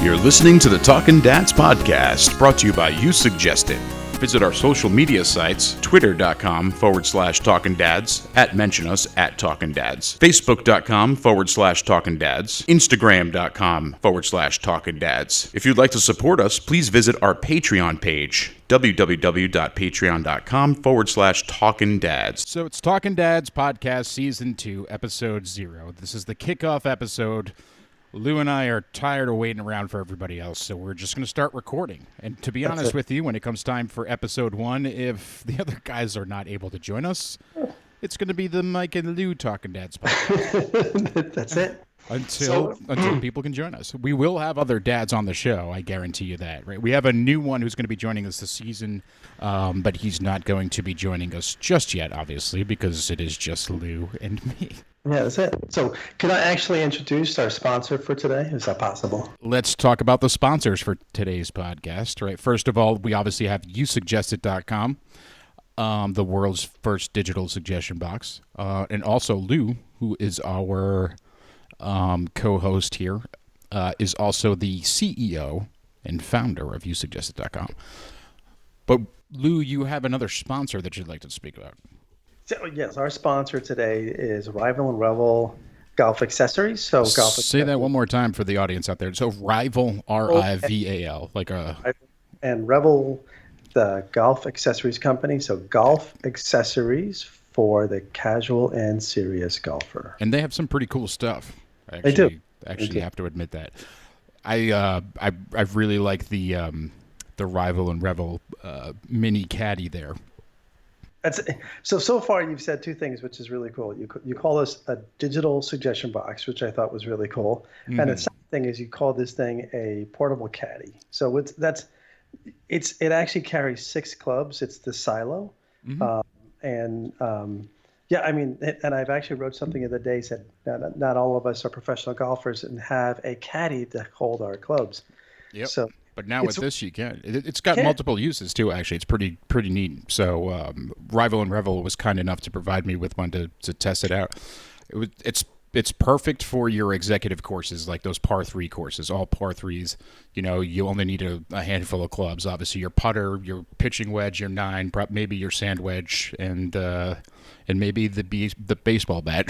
You're listening to the Talkin Dads Podcast, brought to you by You Suggested. Visit our social media sites, twitter.com/Talkin Dads, @mention us @Talkin Dads, facebook.com/Talkin Dads, instagram.com/Talkin Dads. If you'd like to support us, please visit our Patreon page, www.patreon.com/Talkin Dads. So it's Talkin Dads Podcast Season 2, Episode 0. This is the kickoff episode. Lou and I are tired of waiting around for everybody else, so we're just going to start recording. And to be honest with you, when it comes time for Episode 1, if the other guys are not able to join us, it's going to be the Mike and Lou Talkin Dads Podcast. That's it. Until people can join us. We will have other dads on the show, I guarantee you that. Right? We have a new one who's going to be joining us this season, but he's not going to be joining us just yet, obviously, because it is just Lou and me. Yeah, that's it. So can I actually introduce our sponsor for today? Is that possible? Let's talk about the sponsors for today's podcast. Right. First of all, we obviously have yousuggested.com, the world's first digital suggestion box. And also Lou, who is our co-host here, is also the CEO and founder of yousuggested.com. But Lou, you have another sponsor that you'd like to speak about. So, yes, our sponsor today is Rival and Revel Golf Accessories. Say that one more time for the audience out there. So Rival, R-I-V-A-L, and Revel, the golf accessories company. So golf accessories for the casual and serious golfer. And they have some pretty cool stuff. They do. Actually, have to admit that. I really like the Rival and Revel mini caddy there. So far you've said two things, which is really cool. You call this a digital suggestion box, which I thought was really cool. Mm-hmm. And the second thing is you call this thing a portable caddy. So it actually carries 6 clubs. It's the silo. Mm-hmm. And I've actually wrote something the other day, said not all of us are professional golfers and have a caddy to hold our clubs. Yep. But now with this, you can. It's got multiple uses too. Actually, it's pretty neat. So Rival and Revel was kind enough to provide me with one to test it out. It's perfect for your executive courses, like those par 3 courses, all par 3s. You know, you only need a handful of clubs. Obviously, your putter, your pitching wedge, your 9, maybe your sand wedge, and maybe the baseball bat.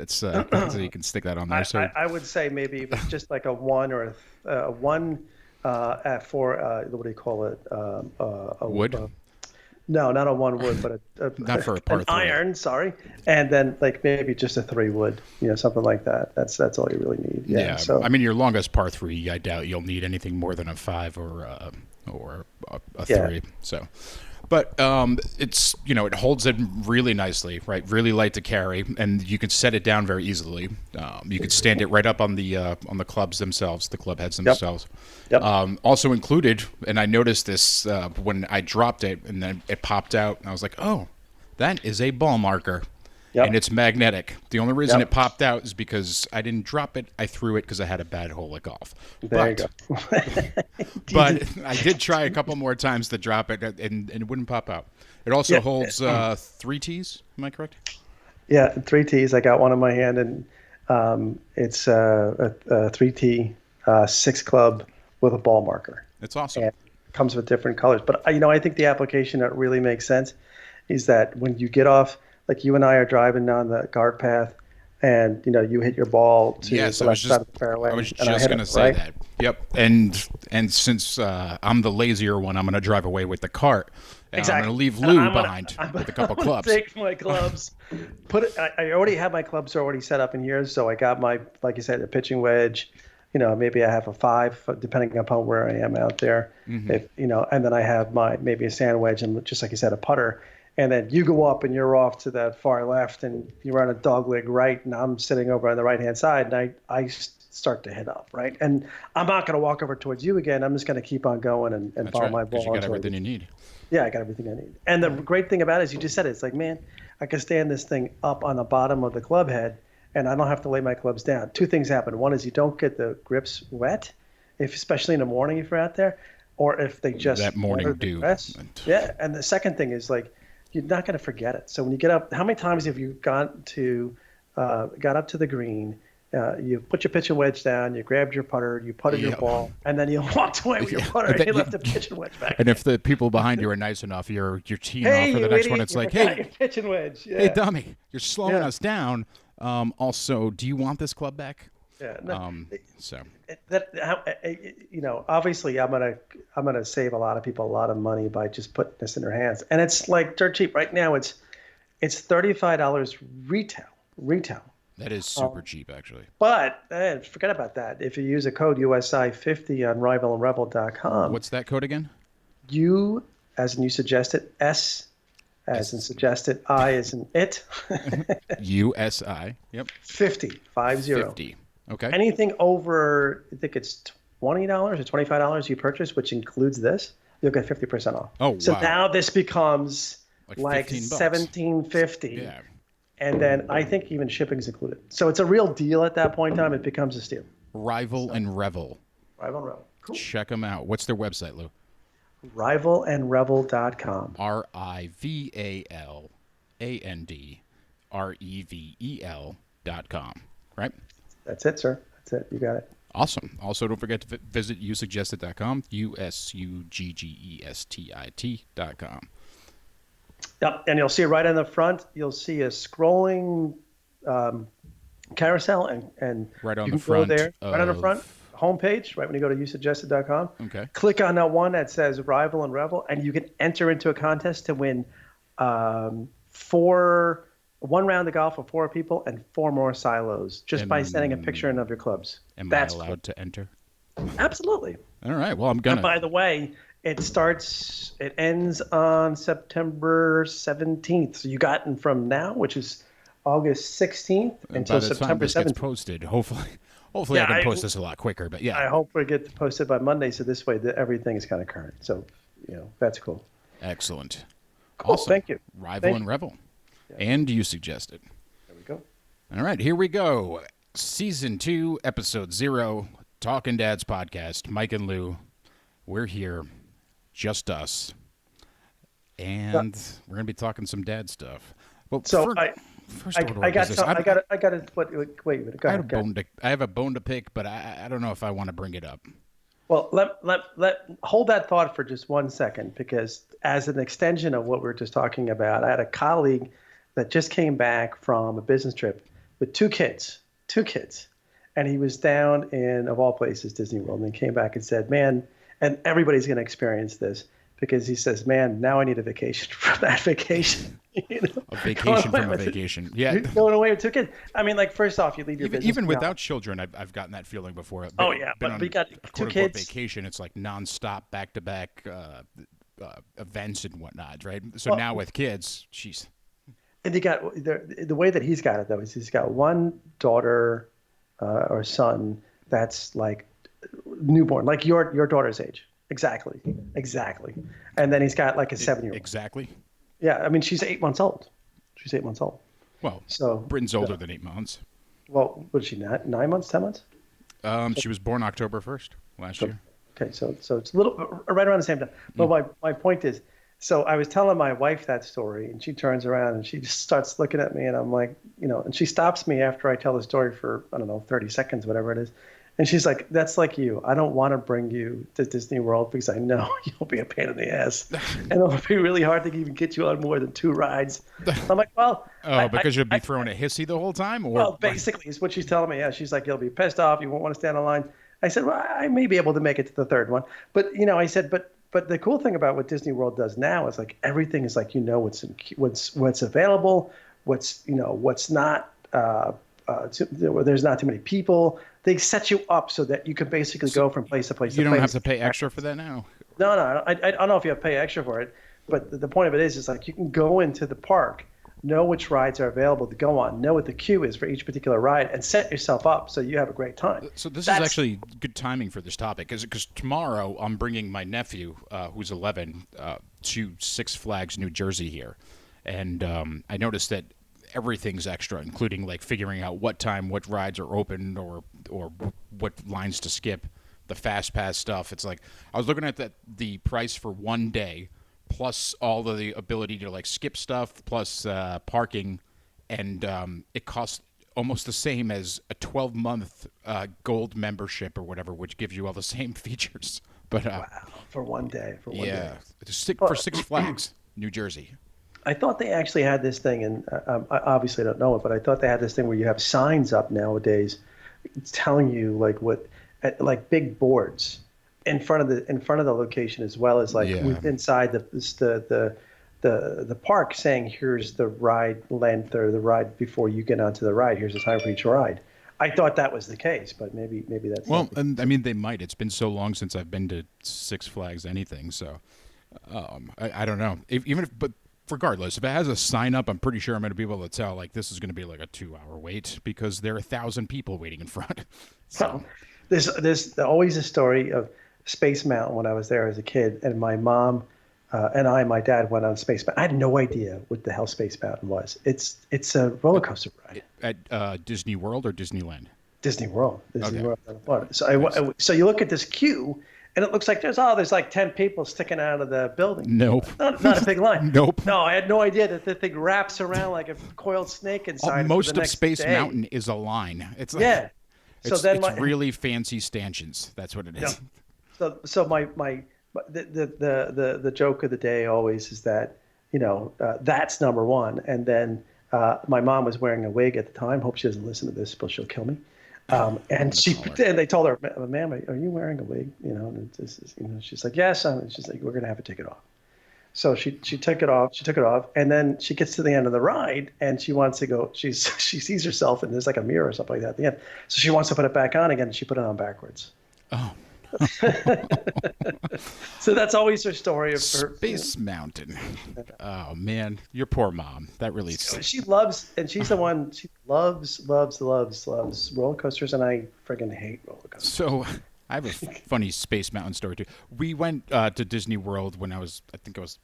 So you can stick that on there. I would say maybe if it's just like a 1 or a 1. For what do you call it? A wood? No, not a 1 wood, but not for a par 3. Iron. Sorry, and then like maybe just a 3 wood, something like that. That's all you really need. Yeah. So I mean, your longest par 3, I doubt you'll need anything more than a 5 or a 3. So. But it's it holds it really nicely, right? Really light to carry, and you can set it down very easily. You can stand it right up on the clubs themselves, the club heads themselves. Yep. Also included, and I noticed this when I dropped it, and then it popped out, and I was like, "Oh, that is a ball marker." Yep. And it's magnetic. The only reason it popped out is because I didn't drop it. I threw it because I had a bad hole at golf. There you go. But I did try a couple more times to drop it, and it wouldn't pop out. It also holds 3 tees. Am I correct? Yeah, 3 tees. I got one in my hand, and it's a 3-tee, 6 club with a ball marker. It's awesome. And it comes with different colors. But I think the application that really makes sense is that when you get off. Like you and I are driving down the cart path, and you hit your ball to the left side of the fairway. I was just going to say that. Yep. And since I'm the lazier one, I'm going to drive away with the cart. Exactly. I'm going to leave Lou behind with a couple clubs. Take my clubs. I already have my clubs already set up in here, so I got my, like you said, a pitching wedge. Maybe I have a 5, depending upon where I am out there. Mm-hmm. And then I have maybe a sand wedge and just like you said, a putter. And then you go up and you're off to that far left and you're on a dogleg right, and I'm sitting over on the right-hand side, and I start to hit up, right? And I'm not going to walk over towards you again. I'm just going to keep on going and follow my ball. You got everything you need. Yeah, I got everything I need. And the great thing about it is you just said it. It's like, man, I can stand this thing up on the bottom of the club head, and I don't have to lay my clubs down. 2 things happen. One is you don't get the grips wet, especially in the morning if you're out there, or if they just that morning dew. Yeah, and the second thing is like, you're not going to forget it. So when you get up, how many times have you got up to the green You put your pitching wedge down, you grabbed your putter, you putted your ball, and then you walked away with your putter and you left the pitching wedge back. And if the people behind you are nice enough, you're teeing off for the next one. It's you like, forgot your pitching wedge. Yeah. hey, dummy, you're slowing us down. Also, do you want this club back? Yeah. No, So obviously, I'm gonna save a lot of people a lot of money by just putting this in their hands, and it's like dirt cheap right now. It's $35 retail. that is super cheap, actually. But forget about that. If you use a code USI50 on rivalandrebel.com, What's that code again? U as in you suggested, S as in suggested, I as in it. USI. Yep. 50. 50. Okay. Anything over, I think it's $20 or $25 you purchase, which includes this, you'll get 50% off. Oh, so wow. now this becomes like $17.50. Yeah. And then I think even shipping's included. So it's a real deal at that point in time. It becomes a steal. Rival and Revel. Rival and Revel. Cool. Check them out. What's their website, Lou? Rivalandrevel.com. RIVALANDREVEL.com. Right? That's it, sir. That's it. You got it. Awesome. Also, don't forget to visit yousuggested.com, USUGGESTIT.com. Yep, and you'll see right on the front, you'll see a scrolling carousel, and right on you the can front. Go there, right on the front homepage, right when you go to yousuggested.com. Okay. Click on that one that says Rival and Revel, and you can enter into a contest to win one round of golf for 4 people and 4 more silos just by sending a picture in of your clubs. Am I allowed to enter? Absolutely. All right. Well, I'm gonna. And by the way, it ends on September 17th. So you got from now, which is August 16th, until September 17th. Gets posted, hopefully I can post this a lot quicker. But yeah, I hope we get posted by Monday, so this way everything is kind of current. So, that's cool. Excellent. Cool. Awesome. Thank you. Rival and Revel. Yeah. And you suggested. There we go. All right, here we go. Season 2, Episode 0, Talkin Dads Podcast. Mike and Lou, we're here, just us, and we're gonna be talking some dad stuff. Well, so I got to wait a minute. Go ahead. I have a bone to pick, but I don't know if I want to bring it up. Well, let hold that thought for just 1 second, because as an extension of what we were just talking about, I had a colleague that just came back from a business trip with 2 kids, and he was down in, of all places, Disney World, and he came back and said, man, and everybody's going to experience this, because he says, man, now I need a vacation from that vacation. A vacation from a vacation. Yeah. Going away with 2 kids. I mean, like, first off, you leave your business. Even without children, I've gotten that feeling before. But we got 2 kids. Vacation, it's like nonstop, back-to-back events and whatnot, right? So now with kids, jeez. And you got the way that he's got it, though, is he's got 1 daughter or son that's like newborn, like your daughter's age. Exactly. And then he's got like a 7-year-old. Exactly. Yeah, I mean, she's 8 months old. Well, so Britain's older than 8 months. Well, was she 9 months, 10 months? She was born October 1st last year. Okay, so it's a little right around the same time. But my point is, so I was telling my wife that story, and she turns around and she just starts looking at me, and I'm like, and she stops me after I tell the story for, I don't know, 30 seconds, whatever it is. And she's like, that's like you. I don't want to bring you to Disney World because I know you'll be a pain in the ass. And it'll be really hard to even get you on more than 2 rides. I'm like, well. Because you'll be throwing a hissy the whole time? Or well, basically, is what she's telling me. Yeah, she's like, you'll be pissed off. You won't want to stand in line. I said, well, I may be able to make it to the 3rd one. But, I said, but the cool thing about what Disney World does now is like everything is like, what's available, what's not. There's not too many people. They set you up so that you can basically go from place to place. You don't have to pay extra for that now? No. I don't know if you have to pay extra for it, but the point of it is like you can go into the park, know which rides are available to go on, know what the queue is for each particular ride, and set yourself up so you have a great time. So this is actually good timing for this topic, because tomorrow I'm bringing my nephew, who's 11, to Six Flags New Jersey here. And I noticed that everything's extra, including like figuring out what time, what rides are open, or what lines to skip, the fast pass stuff. It's like I was looking at the price for 1 day, plus all of the ability to like skip stuff, plus parking, and it costs almost the same as a 12-month gold membership or whatever, which gives you all the same features. But wow, for one day. Yeah, for Six Flags, New Jersey. I thought they actually had this thing, and I obviously don't know it, but I thought they had this thing where you have signs up nowadays telling you like big boards in front of the location, as well as inside the park, saying here's the ride length or the ride before you get onto the ride. Here's the time for each ride. I thought that was the case, but maybe that's and I mean they might. It's been so long since I've been to Six Flags anything, so I don't know. But regardless, if it has a sign up, I'm pretty sure I'm going to be able to tell like this is going to be like a 2-hour wait because there are 1,000 people waiting in front. So there's always a story of Space Mountain when I was there as a kid, and my mom and my dad went on Space Mountain. I had no idea what the hell Space Mountain was. It's a roller coaster ride at Disney World or Disneyland. Disney World. So so you look at this queue, and it looks like there's like 10 people sticking out of the building. Nope. Not a big line. Nope. No, I had no idea that the thing wraps around like a coiled snake inside. Most of Space Mountain is a line. It's like, yeah. So it's really fancy stanchions. That's what it is. Yeah. So the joke of the day always is that that's number one, and then my mom was wearing a wig at the time. Hope she doesn't listen to this, but she'll kill me. And they told her, "Ma'am, are you wearing a wig?" And she's like, "Yes." She's like, "We're gonna have to take it off." So she took it off. She took it off, and then she gets to the end of the ride, and she wants to go. She sees herself, and there's like a mirror or something like that at the end. So she wants to put it back on again, and she put it on backwards. Oh. So that's always her story of her Space Mountain. Oh man, your poor mom. That really. She loves, and she's the one. She loves roller coasters, and I friggin' hate roller coasters. So I have a funny Space Mountain story too. We went to Disney World when I think I was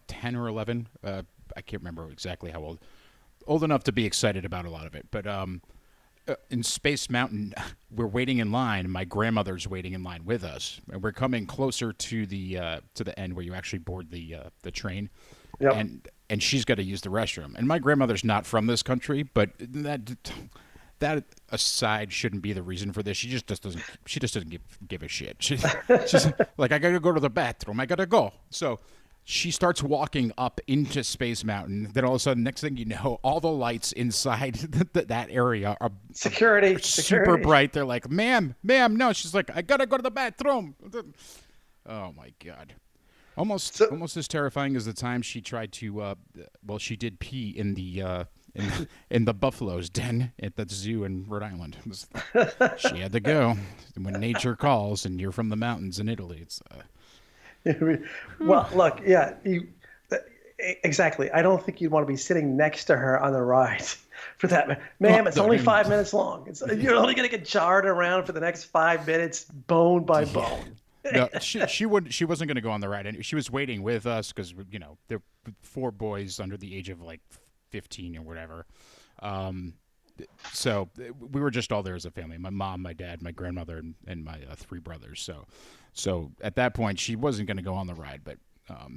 10 or 11. I can't remember exactly how old. Old enough to be excited about a lot of it, but in Space Mountain, we're waiting in line. My grandmother's waiting in line with us, and we're coming closer to the end where you actually board the train. Yep. And she's got to use the restroom. And my grandmother's not from this country, but that aside shouldn't be the reason for this. She just doesn't give a shit. She's like, I gotta go to the bathroom. I gotta go. So she starts walking up into Space Mountain. Then all of a sudden, next thing you know, all the lights inside that area are super bright. They're like, ma'am, no. She's like, I gotta go to the bathroom. Oh my God. Almost as terrifying as the time she tried to, she did pee in the buffalo's den at the zoo in Rhode Island. She had to go. When nature calls and you're from the mountains in Italy, it's... Well, look, yeah, exactly. I don't think you'd want to be sitting next to her on the ride for that. Ma'am, it's only 5 minutes long. You're only going to get jarred around for the next 5 minutes, bone by bone. No, she wasn't going to go on the ride. And she was waiting with us because there were 4 boys under the age of like 15 or whatever. So we were just all there as a family. My mom, my dad, my grandmother, and my 3 brothers. So at that point, she wasn't going to go on the ride. But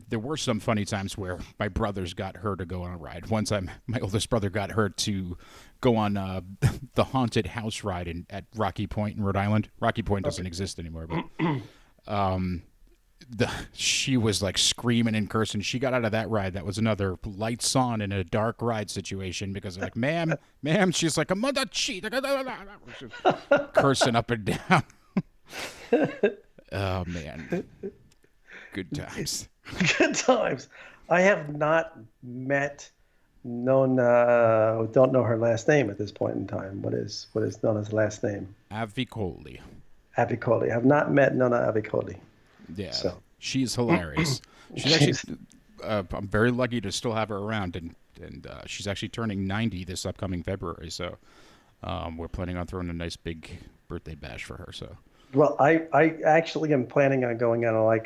there were some funny times where my brothers got her to go on a ride. One time, my oldest brother got her to go on the haunted house ride at Rocky Point in Rhode Island. Rocky Point doesn't exist anymore, but she was like screaming and cursing. She got out of that ride. That was another lights on in a dark ride situation because like, ma'am, she's like, I'm gonna cheat. Cursing up and down. Oh man. Good times. Good times. I have not met Nona. Don't know her last name at this point in time. What is Nona's last name? Avicoli. Avicoli. I've not met Nona Avicoli. Yeah, so she's hilarious. She's actually, I'm very lucky to still have her around, and she's actually turning 90 this upcoming February. So we're planning on throwing a nice big birthday bash for her. So. Well, I actually am planning on going on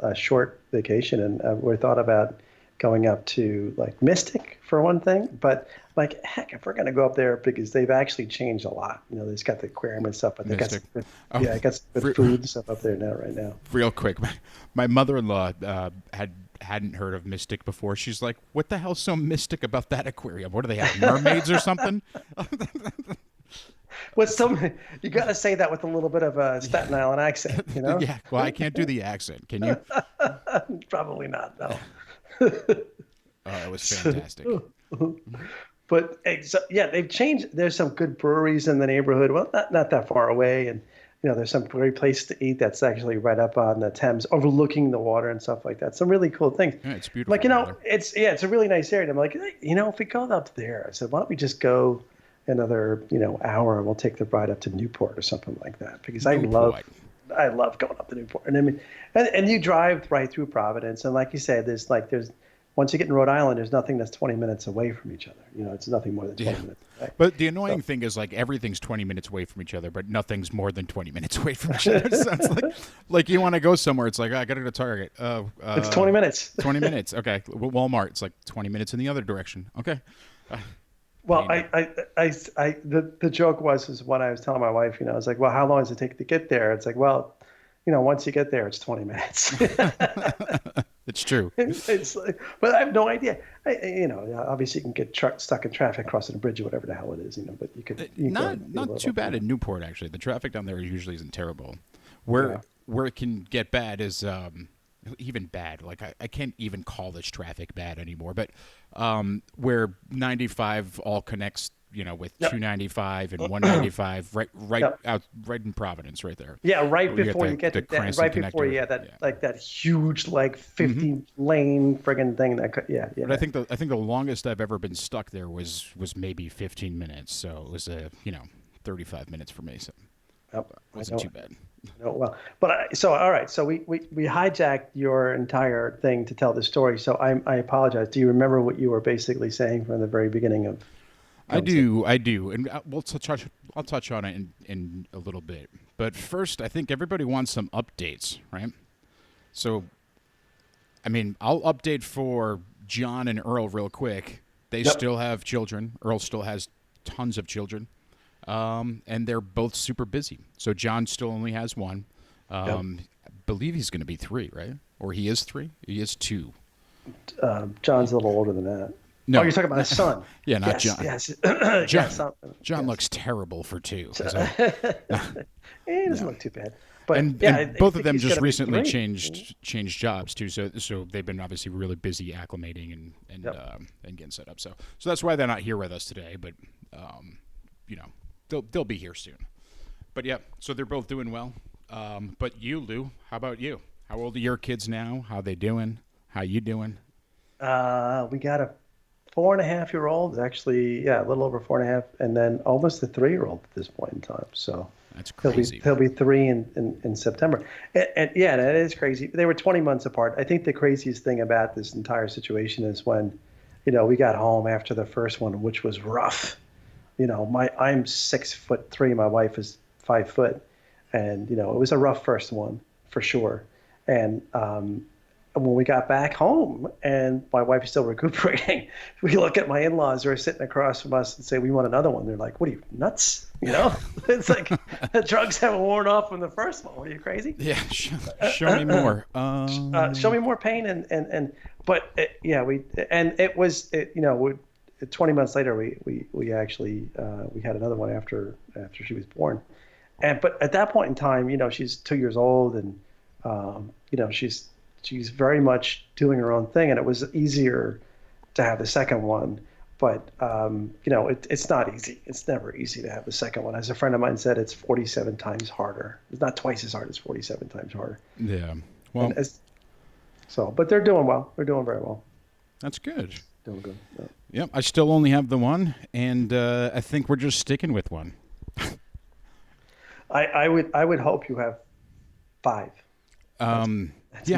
a short vacation, and we thought about going up to like Mystic for one thing, but like heck, if we're gonna go up there because they've actually changed a lot. They've got the aquarium and stuff, but they got some food and stuff up there right now. Real quick, my mother-in-law had hadn't heard of Mystic before. She's like, "What the hell's so mystic about that aquarium? What do they have, mermaids or something?" You got to say that with a little bit of a Staten Island accent, you know? Yeah. Well, I can't do the accent. Can you? Probably not. No. Oh, it was fantastic. But they've changed. There's some good breweries in the neighborhood. Well, not that far away, and there's some great place to eat that's actually right up on the Thames, overlooking the water and stuff like that. Some really cool things. Yeah, it's beautiful. Like it's a really nice area. And I'm like, if we go up there, I said, why don't we just go another hour and we'll take the ride up to Newport or something like that, because I love going up to Newport. And I mean, and you drive right through Providence, and like you said, there's once you get in Rhode Island, there's nothing that's 20 minutes away from each other. It's nothing more than 20 minutes away. But the annoying thing is, like, everything's 20 minutes away from each other, but nothing's more than 20 minutes away from each other. So it's like you want to go somewhere. It's like, I got to go to Target. It's 20 minutes. 20 minutes. Okay. Walmart. It's like 20 minutes in the other direction. Okay. Well, the joke was when I was telling my wife, I was like, well, how long does it take to get there? It's like, well, once you get there, it's 20 minutes. It's true. It's like, but I have no idea. Obviously you can get stuck in traffic crossing a bridge or whatever the hell it is, but you could. Not too bad in Newport, actually. The traffic down there usually isn't terrible. Where it can get bad is even bad. Like I can't even call this traffic bad anymore. But where 95 all connects, with 295 and 195, right in Providence, right there. Yeah, right before you get to that, right before that huge 50 lane friggin' thing yeah. But I think the longest I've ever been stuck there was maybe 15 minutes. So it was 35 minutes for me. So it wasn't too bad. No, well, but all right. So we hijacked your entire thing to tell the story. So I apologize. Do you remember what you were basically saying from the very beginning of? I do, and I'll touch on it in a little bit. But first, I think everybody wants some updates, right? So, I mean, I'll update for John and Earl real quick. They still have children. Earl still has tons of children, and they're both super busy. So John still only has one. I believe he's going to be 3, right? Or he is 3? He is 2. John's a little older than that. No. Oh, you're talking about his son. Yeah, not John. Yes. John looks terrible for 2. So. He doesn't look too bad. But and both of them just recently changed jobs too. So they've been obviously really busy acclimating and getting set up. So that's why they're not here with us today. But they'll be here soon. But yeah, so they're both doing well. But you, Lou, how about you? How old are your kids now? How they doing? How you doing? We got a 4.5-year-old, actually, a little over 4.5, and then almost a 3-year-old at this point in time. So that's crazy. He'll be 3 in September, and that is crazy. They were 20 months apart. I think the craziest thing about this entire situation is when, we got home after the first one, which was rough. I'm 6'3", my wife is 5 foot, and it was a rough first one for sure, and when we got back home and my wife is still recuperating, we look at my in-laws who are sitting across from us and say, we want another one. They're like, what are you, nuts? It's like the drugs haven't worn off from the first one. What are you, crazy? Yeah. Show me more. Show me more pain. But it was 20 months later, we actually, we had another one after she was born. But at that point in time, she's 2 years old and, she's very much doing her own thing, and it was easier to have the second one. But, it's not easy. It's never easy to have the second one. As a friend of mine said, it's 47 times harder. It's not twice as hard. It's 47 times harder. Yeah. Well, but they're doing well. They're doing very well. That's good. Doing good. Yeah. Yep. I still only have the one, and I think we're just sticking with one. I would hope you have 5. That's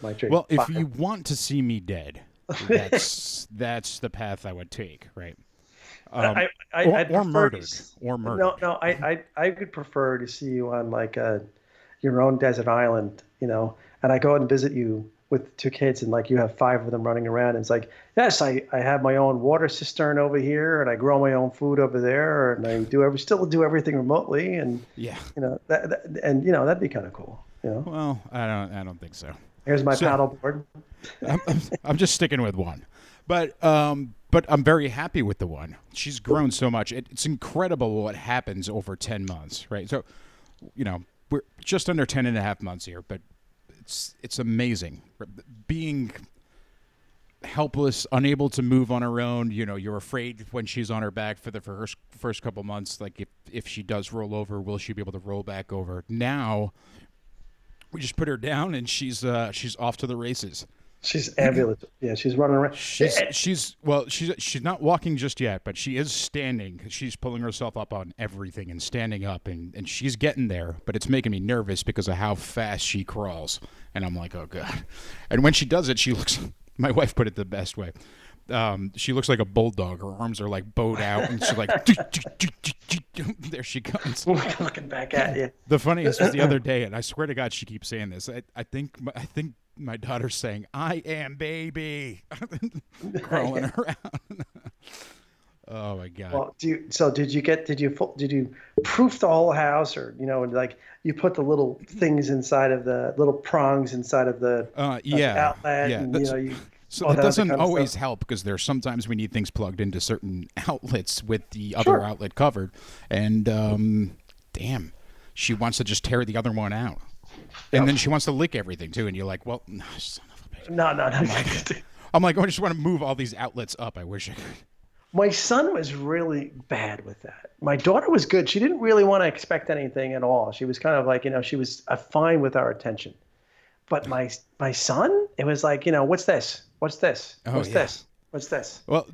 my dream. Well, if you want to see me dead, that's the path I would take, right? Or murdered. No, I would prefer to see you on like your own desert island, and I go out and visit you with 2 kids, and like you have 5 of them running around. And it's like, yes, I have my own water cistern over here, and I grow my own food over there, and I still do everything remotely, and that'd be kind of cool. Well, I don't think so. Here's my paddle board. I'm just sticking with one, but I'm very happy with the one. She's grown so much. It's incredible what happens over 10 months, right? So, we're just under 10 and a half months here, but it's amazing. Being helpless, unable to move on her own, you're afraid when she's on her back for the first couple months, like if she does roll over, will she be able to roll back over? Now, we just put her down and she's off to the races. She's ambulatory. Yeah, she's running around. She's not walking just yet, but she is standing. She's pulling herself up on everything and standing up, and she's getting there. But it's making me nervous because of how fast she crawls, and I'm like, oh god. And when she does it, she looks. My wife put it the best way. She looks like a bulldog. Her arms are like bowed out, and she's like, there she comes. Looking back at you. The funniest was the other day, and I swear to God, she keeps saying this. I think my daughter's saying, "I am baby," crawling around. Oh my God. Well, did you proof the whole house, or like you put the little things inside of the little prongs inside of the outlet? Yeah. And, so that doesn't always help because there's sometimes we need things plugged into certain outlets with the other outlet covered, and damn, she wants to just tear the other one out. And then she wants to lick everything too, and you're like, "Well, no, son of a bitch." No. I'm like, I just want to move all these outlets up. I wish I could. My son was really bad with that. My daughter was good. She didn't really want to expect anything at all. She was kind of like, she was fine with our attention. But my son, it was like, what's this? What's this? What's this? What's this? Well,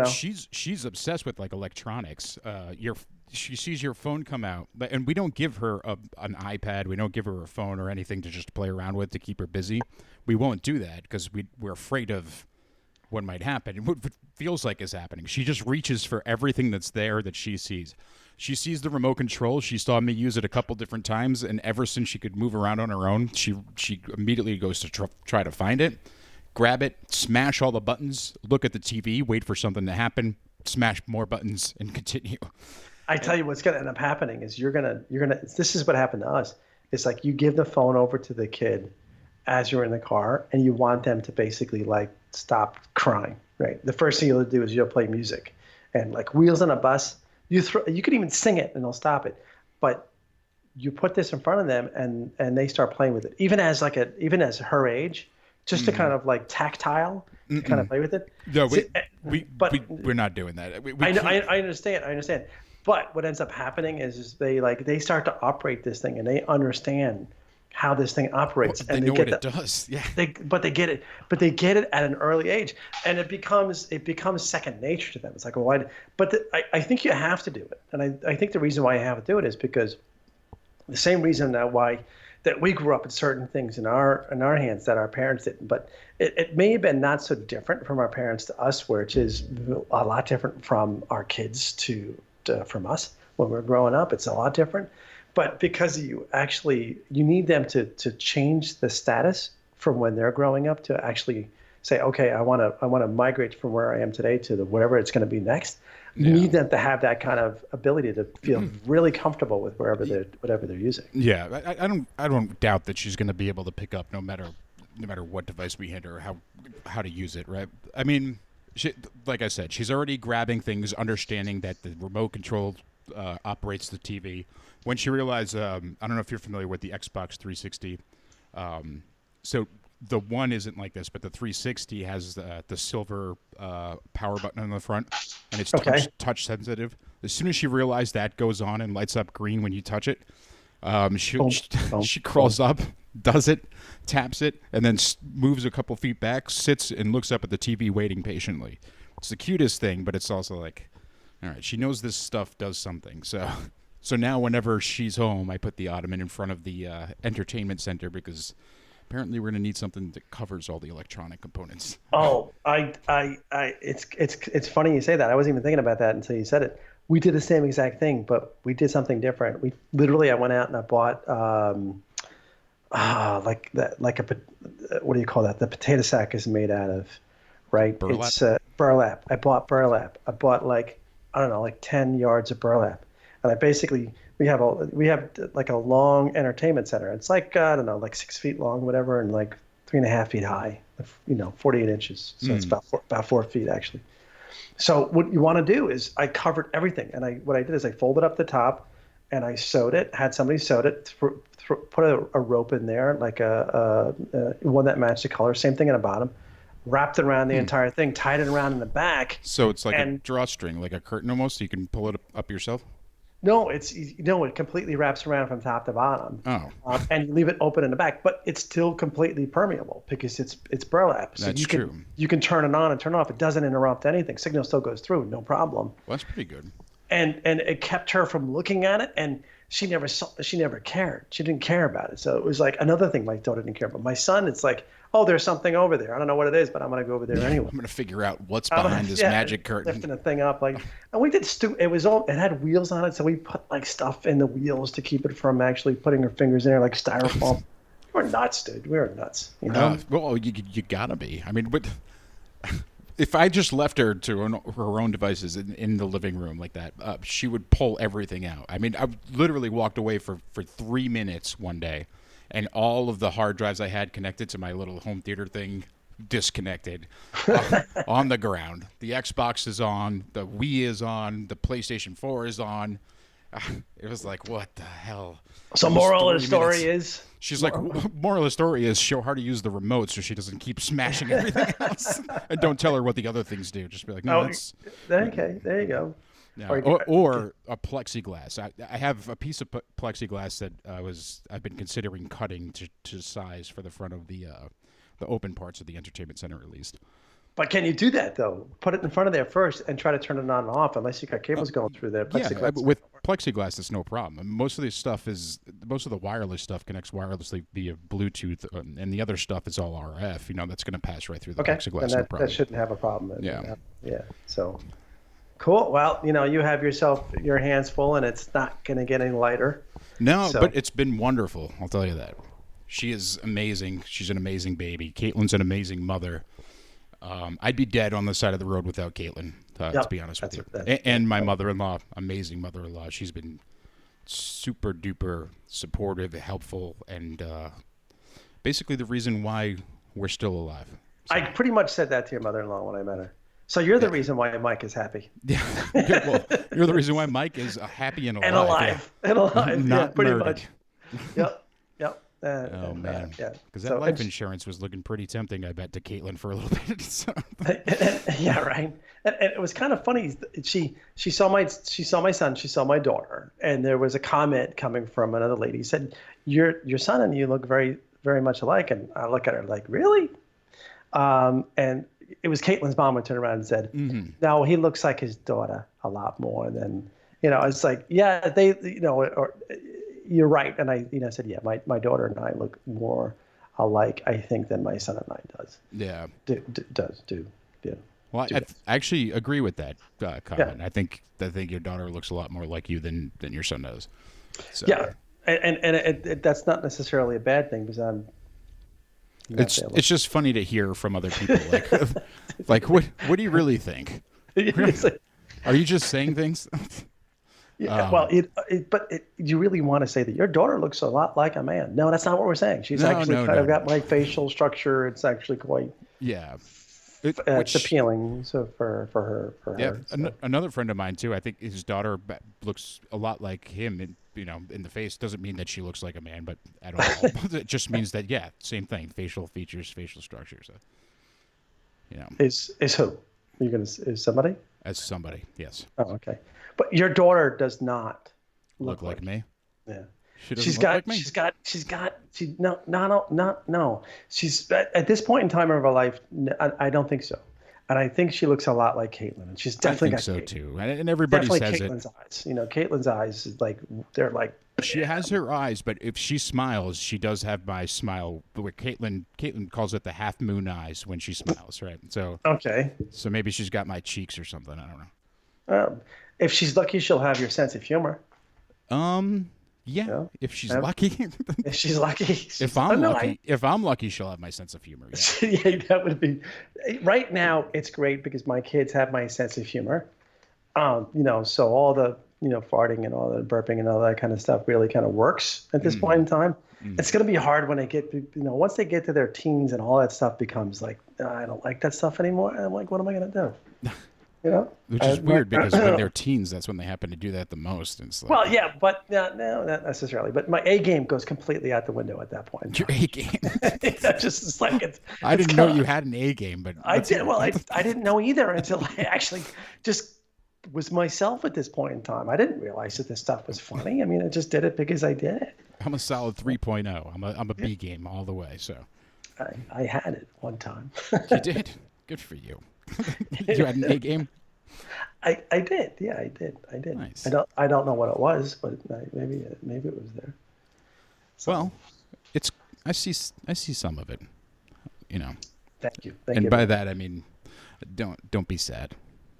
she's obsessed with like electronics. She sees your phone come out, and we don't give her an iPad. We don't give her a phone or anything to just play around with to keep her busy. We won't do that because we're afraid of what might happen. And what feels like is happening. She just reaches for everything that's there that she sees. She sees the remote control. She saw me use it a couple different times, and ever since she could move around on her own, she immediately goes to try to find it, grab it, smash all the buttons, look at the TV, wait for something to happen, smash more buttons, and continue. I tell you what's going to end up happening is you're gonna. This is what happened to us. It's like you give the phone over to the kid as you're in the car, and you want them to basically like stop crying. Right. The first thing you'll do is you'll play music, and like Wheels on a Bus. You could even sing it and they'll stop it, but you put this in front of them and they start playing with it. Even as her age, just to kind of like tactile, to kind of play with it. No, we're not doing that. I understand. But what ends up happening is they start to operate this thing and they understand how this thing operates. Well, and they know what it does. Yeah. But they get it at an early age, and it becomes second nature to them. It's like, well, I think you have to do it, and I think the reason why you have to do it is because the same reason that we grew up with certain things in our hands that our parents didn't. But it may have been not so different from our parents to us, which is a lot different from our kids from us when we're growing up. It's a lot different. But because you need them to change the status from when they're growing up to actually say, okay, I want to migrate from where I am today to whatever it's going to be next. You need them to have that kind of ability to feel really comfortable with whatever they're using. Yeah, I don't doubt that she's going to be able to pick up no matter what device we hand her, how to use it. Right? I mean, like I said, she's already grabbing things, understanding that the remote control operates the TV. When she realized, I don't know if you're familiar with the Xbox 360. So the one isn't like this, but the 360 has the silver power button on the front, and it's touch sensitive. As soon as she realized that goes on and lights up green when you touch it, she crawls up, does it, taps it, and then moves a couple feet back, sits, and looks up at the TV waiting patiently. It's the cutest thing, but it's also like, all right, she knows this stuff does something, So now whenever she's home, I put the ottoman in front of the entertainment center because apparently we're going to need something that covers all the electronic components. Oh, it's funny you say that. I wasn't even thinking about that until you said it. We did the same exact thing, but we did something different. I went out and I bought what do you call that? The potato sack is made out of, right? Burlap? It's burlap. I bought burlap. I bought like 10 yards of burlap. And we have like a long entertainment center. It's like, I don't know, like 6 feet long, whatever, and like 3.5 feet high, 48 inches. So it's about 4 feet actually. So what you want to do is I covered everything, and what I did is I folded up the top, and I sewed it. Had somebody sewed it, put a rope in there, like a one that matched the color. Same thing in the bottom. Wrapped it around the entire thing, tied it around in the back. So it's like a drawstring, like a curtain almost. So you can pull it up yourself. No, it completely wraps around from top to bottom. Oh. And you leave it open in the back, but it's still completely permeable because it's burlap. So That's true. You can turn it on and turn it off. It doesn't interrupt anything. Signal still goes through, no problem. Well, that's pretty good. And it kept her from looking at it, and she never cared. She didn't care about it. So it was like another thing my daughter didn't care about. My son, it's like, oh, there's something over there. I don't know what it is, but I'm going to go over there anyway. I'm going to figure out what's behind this magic curtain. Lifting the thing up, and we did. It had wheels on it, so we put like stuff in the wheels to keep it from actually putting her fingers in there, like styrofoam. We're nuts, dude. We're nuts. Well, you gotta be. I mean, if I just left her to her own devices in the living room like that, she would pull everything out. I mean, I literally walked away for 3 minutes one day, and all of the hard drives I had connected to my little home theater thing disconnected on the ground. The Xbox is on, the Wii is on, the PlayStation 4 is on. It was like, what the hell? So moral of the story is... She's like, moral of the story is show her how to use the remote so she doesn't keep smashing everything else. And don't tell her what the other things do. Just be like, no, that's... Okay, there you go. Yeah. Or a plexiglass. I have a piece of plexiglass that I've been considering cutting to size for the front of the open parts of the entertainment center at least. But can you do that though? Put it in front of there first and try to turn it on and off, unless you got cables going through there. Yeah, with plexiglass, it's no problem. Most of the wireless stuff connects wirelessly via Bluetooth, and the other stuff is all RF. That's going to pass right through the plexiglass. No problem. That shouldn't have a problem. Yeah. So cool. Well, you have your hands full, and it's not going to get any lighter. No, but it's been wonderful. I'll tell you that. She is amazing. She's an amazing baby. Caitlin's an amazing mother. I'd be dead on the side of the road without Caitlin, to be honest with you. And my mother-in-law, amazing mother-in-law. She's been super duper supportive, helpful, and basically the reason why we're still alive. So. I pretty much said that to your mother-in-law when I met her. So you're the reason why Mike is happy. Yeah. Well, you're the reason why Mike is happy and alive. And alive. Not pretty murdered. Much. Yep. Oh man, because that so, life insurance was looking pretty tempting, I bet, to Caitlin for a little bit. So. Yeah, right. And it was kind of funny. She saw my son, she saw my daughter, and there was a comment coming from another lady. He said, "Your son and you look very, very much alike." And I look at her like, "Really?" And it was Caitlin's mom who turned around and said, "No, he looks like his daughter a lot more than It's like, yeah, they, or. You're right, and I said, yeah, my daughter and I look more alike, I think, than my son and I does. Yeah, yeah. Well, I actually agree with that comment. Yeah. I think your daughter looks a lot more like you than your son does. So. Yeah, and that's not necessarily a bad thing because I'm. It's just funny to hear from other people, like what do you really think? Are you just saying things? Yeah, well, you really want to say that your daughter looks a lot like a man? No, that's not what we're saying. She's actually kind of got my facial structure. It's actually quite it's appealing. So for her. So. Another friend of mine too. I think his daughter looks a lot like him. In the face doesn't mean that she looks like a man, but at all. It just means that same thing. Facial features, facial structure. So, is who? Is somebody? As somebody, yes. Oh, okay. But your daughter does not look like me. Yeah. She doesn't look like me. No. She's at this point in time of her life. I don't think so, and I think she looks a lot like Caitlin, and she's definitely. I think so too, and everybody says Caitlin's eyes. Caitlin's eyes is they're like. She has her eyes, but if she smiles, she does have my smile. But Caitlin calls it the half moon eyes when she smiles, right? So okay. So maybe she's got my cheeks or something. I don't know. If she's lucky, she'll have your sense of humor. Yeah. If she's lucky. If she's lucky. If I'm lucky, she'll have my sense of humor. Yeah. Yeah, that would be. Right now, it's great because my kids have my sense of humor. So all the farting and all that, burping and all that kind of stuff really kind of works at this point in time. It's going to be hard when they get, once they get to their teens and all that stuff becomes like, I don't like that stuff anymore. And I'm like, what am I going to do? Which is weird because when they're teens, that's when they happen to do that the most. And it's like, well, yeah, but no, not necessarily. But my A game goes completely out the window at that point. Your A game. It's like I didn't know you had an A game, but I did. Well, I didn't know either until I actually just was myself at this point in time. I didn't realize that this stuff was funny. I mean, I just did it because I did it. I'm a solid 3.0. I'm a B game all the way. So I had it one time. You did? Good for you. You had an A game? I did. Yeah, I did. Nice. I don't know what it was, but maybe it was there. So, well, I see some of it. Thank you. And by that I mean, don't be sad.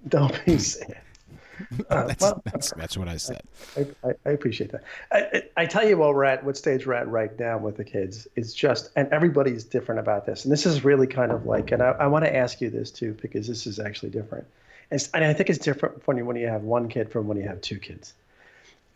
Don't be sad. That's what I said. I appreciate that. I tell you what stage we're at right now with the kids is just, and everybody's different about this. And this is really kind of like, and I want to ask you this too, because this is actually different. And I think it's different when you have one kid from when you have two kids.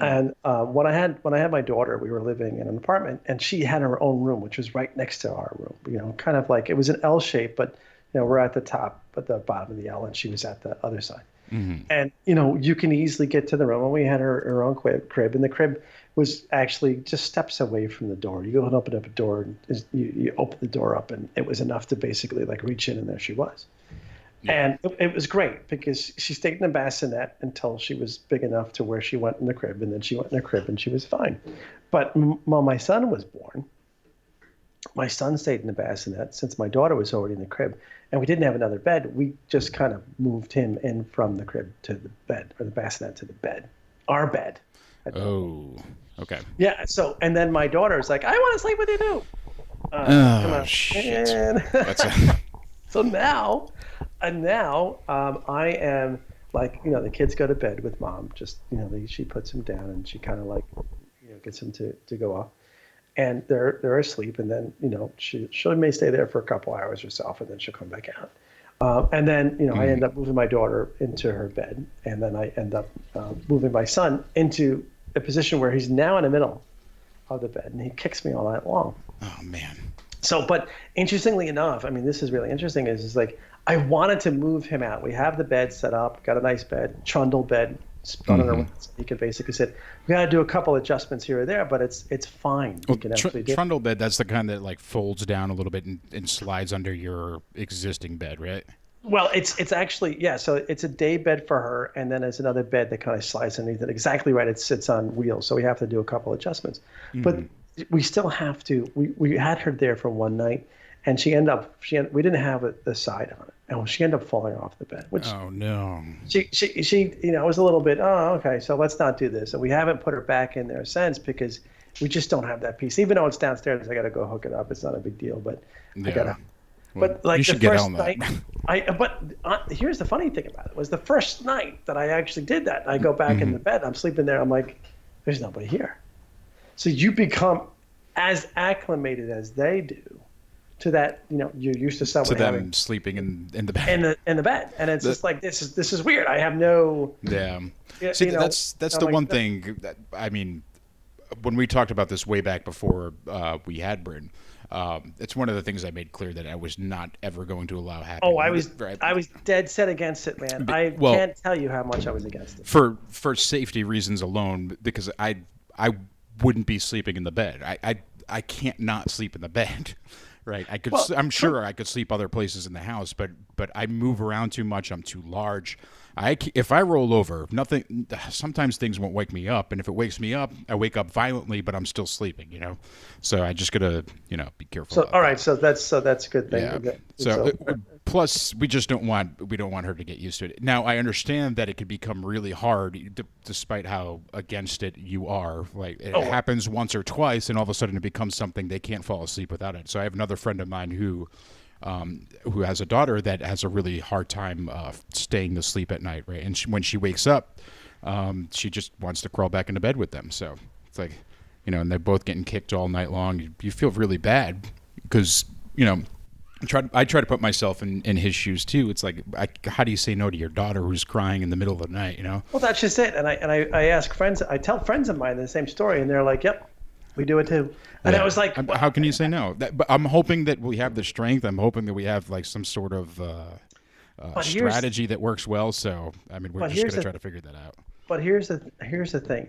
And when I had my daughter, we were living in an apartment, and she had her own room, which was right next to our room. Kind of like it was an L shape, but we're at the top, at the bottom of the L, and she was at the other side. Mm-hmm. And you can easily get to the room. And we had her own crib, and the crib was actually just steps away from the door. You go and open up a door, and you open the door up, and it was enough to basically like reach in, and there she was. And it was great because she stayed in the bassinet until she was big enough to where she went in the crib, and then she went in the crib and she was fine. But when my son was born, my son stayed in the bassinet since my daughter was already in the crib, and we didn't have another bed. We just kind of moved him in from the crib to the bed, or the bassinet to the bed, our bed. Oh, okay. Yeah. So, and then my daughter was like, "I want to sleep with you too." Oh shit! So now I am like, the kids go to bed with mom. Just she puts them down and she kind of like gets them to go off, and they're asleep. And then she may stay there for a couple hours herself, and then she'll come back out. And then I end up moving my daughter into her bed, and then I end up moving my son into a position where he's now in the middle of the bed, and he kicks me all night long. Oh man. So, but interestingly enough, I mean, this is really interesting, is like I wanted to move him out. We have the bed set up, got a nice bed, trundle bed, spun it around, so he can basically sit. We got to do a couple adjustments here or there, but it's fine. Well, trundle bed, that's the kind that like folds down a little bit and slides under your existing bed, right? Well, it's actually, yeah, so it's a day bed for her, and then there's another bed that kind of slides underneath it. Exactly right, it sits on wheels, so we have to do a couple adjustments. But we still have to, we had her there for one night, and we didn't have the side on it, and she ended up falling off the bed, which, oh no, she was a little bit, okay, so let's not do this. And we haven't put her back in there since, because we just don't have that piece. Even though it's downstairs, I got to go hook it up. It's not a big deal, but I got to. But like the first night, here's the funny thing about it, was the first night that I actually did that. I go back in the bed, I'm sleeping there, I'm like, there's nobody here. So you become as acclimated as they do to that, you're used to someone them sleeping in the bed. In the bed. And it's just like, this is weird. I have no. Yeah. See, that's the one thing that, I mean, when we talked about this way back before we had Bryn, it's one of the things I made clear that I was not ever going to allow happen. Oh, I was dead set against it, man. I can't tell you how much I was against it. For safety reasons alone, because I wouldn't be sleeping in the bed. I can't not sleep in the bed. Right. I'm sure I could sleep other places in the house, but I move around too much. I'm too large. If I roll over, sometimes things won't wake me up. And if it wakes me up, I wake up violently, but I'm still sleeping, So I just got to, be careful. So, all right. So that's a good thing. Yeah. So plus we don't want her to get used to it. Now I understand that it could become really hard despite how against it you are. Like it happens once or twice and all of a sudden it becomes something they can't fall asleep without it. So I have another friend of mine who has a daughter that has a really hard time staying asleep at night, right? And when she wakes up, she just wants to crawl back into bed with them. So it's like, and they're both getting kicked all night long. You feel really bad because, I try to put myself in his shoes too. It's like, how do you say no to your daughter who's crying in the middle of the night? Well, that's just it. And I ask friends. I tell friends of mine the same story, and they're like, "Yep, we do it too." And I was like, "How can you say no?" But I'm hoping that we have the strength. I'm hoping that we have like some sort of strategy that works well. So I mean, we're just going to try to figure that out. But here's the thing.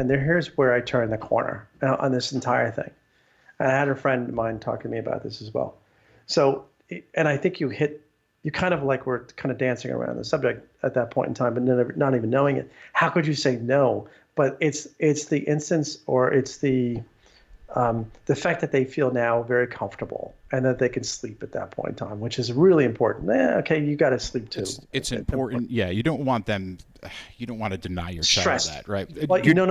Here's where I turn the corner on this entire thing. And I had a friend of mine talk to me about this as well. So, and I think you kind of like we're kind of dancing around the subject at that point in time, but not even knowing it. How could you say no? But it's the instance, or it's the fact that they feel now very comfortable and that they can sleep at that point in time, which is really important. Okay, you got to sleep too. It's important. Yeah, you don't want them. You don't want to deny your child that, right? Well, you don't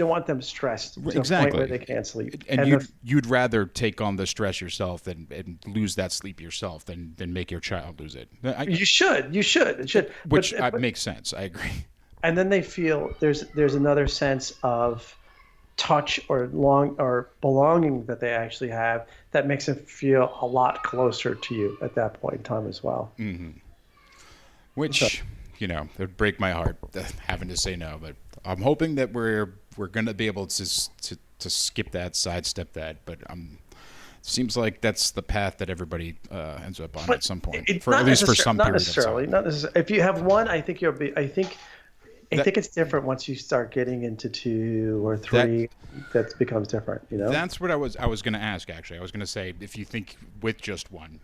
want them stressed to exactly the point where they can't sleep. And you'd rather take on the stress yourself and lose that sleep yourself than make your child lose it. You should. It should. Which makes sense. I agree. And then they feel there's another sense of touch or belonging that they actually have that makes them feel a lot closer to you at that point in time as well. Mm-hmm. Which, it would break my heart having to say no, but I'm hoping that we're going to be able to skip that, sidestep that, but seems like that's the path that everybody ends up on at some point, at least for some period of time. Not necessarily. If you have one, I think I think it's different once you start getting into 2 or 3. That becomes different, That's what I was going to ask. Actually, I was going to say if you think with just one,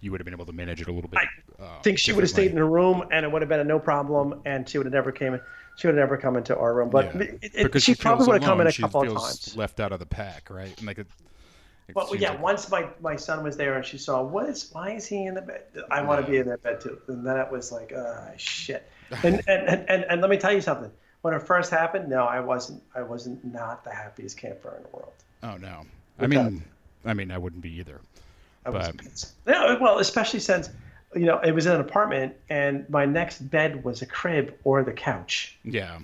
you would have been able to manage it a little bit. I think she would have stayed in her room, and it would have been a no problem, and she would have never come into our room. But she probably would have come in a couple of times. Left out of the pack, right? And once my son was there and she saw why is he in the bed? I want to be in that bed too. And then it was like, shit. And let me tell you something. When it first happened, no, I wasn't not the happiest camper in the world. Oh no. I mean I wouldn't be either. Well, especially since it was in an apartment and my next bed was a crib or the couch. Yeah.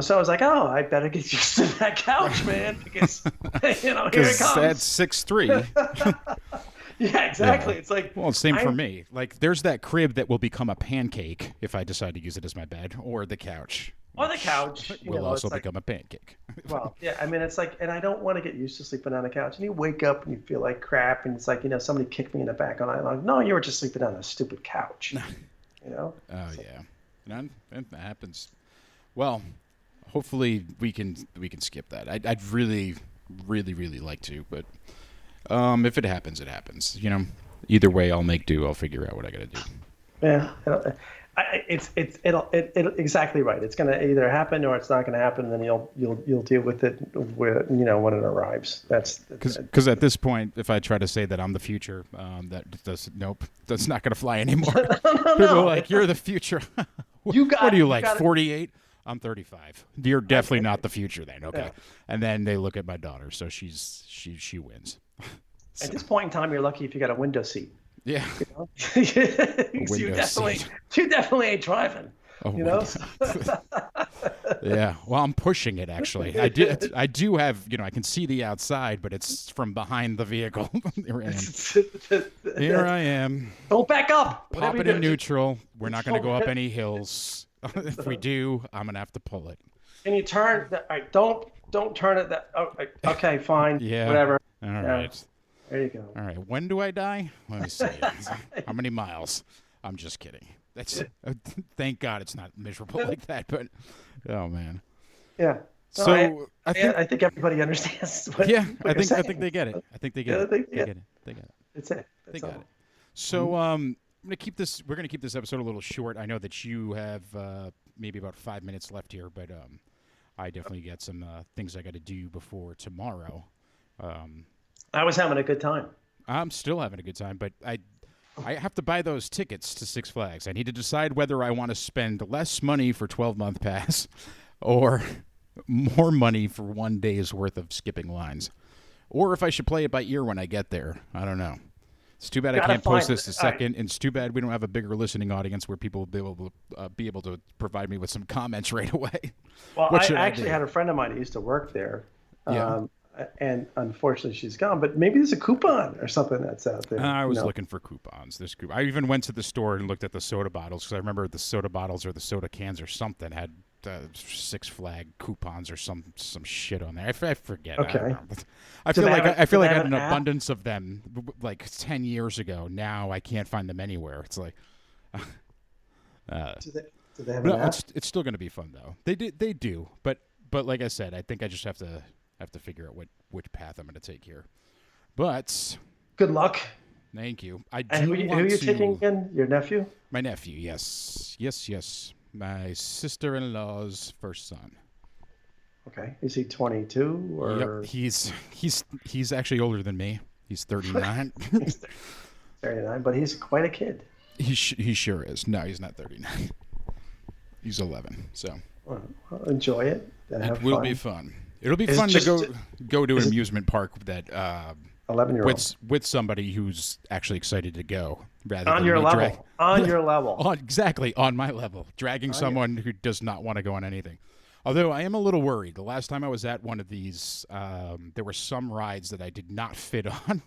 So I was like, oh, I better get used to that couch, man, because here it comes. That's 6'3". Yeah, exactly. Yeah. It's like, well, same for me. Like, there's that crib that will become a pancake if I decide to use it as my bed, or the couch. Or the couch will also become a pancake. Well, yeah, I mean, it's like, and I don't want to get used to sleeping on the couch. And you wake up and you feel like crap, and it's like, somebody kicked me in the back all night long. No, you were just sleeping on a stupid couch. Oh yeah, and that happens. Well, hopefully we can skip that. I'd really, really, really like to, but if it happens, it happens. Either way, I'll make do. I'll figure out what I got to do. Yeah, it'll exactly right. It's gonna either happen or it's not gonna happen, and then you'll deal with it when it arrives. That's because at this point, if I try to say that I'm the future, that's not gonna fly anymore. People are like, you're the future. What are you, like 48? I'm 35. You're definitely not the future then. Okay. Yeah. And then they look at my daughter, so she wins. At this point in time, you're lucky if you got a window seat. Yeah. You definitely ain't driving. Oh, Yeah. Well, I'm pushing it actually. I do have, I can see the outside, but it's from behind the vehicle. Here I am. Don't back up. Pop it in neutral. We're not going to go up any hills. If we do, I'm going to have to pull it. Can you turn? Don't turn it. Okay, fine. Yeah. Whatever. All right. There you go. All right. When do I die? Let me see. How many miles? I'm just kidding. That's thank God it's not miserable like that. But oh man. Yeah. So I think everybody understands. I think they get it. I think they get it. They get it. That's it. They got it. So we're gonna keep this episode a little short. I know that you have maybe about 5 minutes left here, but I definitely got some things I got to do before tomorrow. I was having a good time. I'm still having a good time, but I have to buy those tickets to Six Flags. I need to decide whether I want to spend less money for 12-month pass or more money for 1 day's worth of skipping lines, or if I should play it by ear when I get there. I don't know. It's too bad I can't post this a second, and it's too bad we don't have a bigger listening audience where people will be able to provide me with some comments right away. Well, I actually had a friend of mine who used to work there. Yeah. and unfortunately she's gone. But maybe there's a coupon or something that's out there. I was looking for coupons. I even went to the store and looked at the soda bottles because I remember the soda bottles or the soda cans or something had Six Flag coupons or some shit on there. I forget. Okay. I feel like I had an abundance of them like 10 years ago. Now I can't find them anywhere. It's like. Do they have an app? It's still going to be fun though. They do. But like I said, I think I just have to figure out which path I'm going to take here. But good luck. Thank you. Who are you taking again? Your nephew? My nephew, yes. My sister-in-law's first son. Okay. Is he 22 or? Yep. He's actually older than me. He's 39. He's 39, but he's quite a kid. He sure is. No, he's not 39. He's 11. So. Well, enjoy it. It will be fun. It'll be fun to go to an amusement park that 11-year-old with somebody who's actually excited to go, rather on than your me level. On your level. Exactly on my level, dragging someone who does not want to go on anything. Although I am a little worried. The last time I was at one of these, there were some rides that I did not fit on,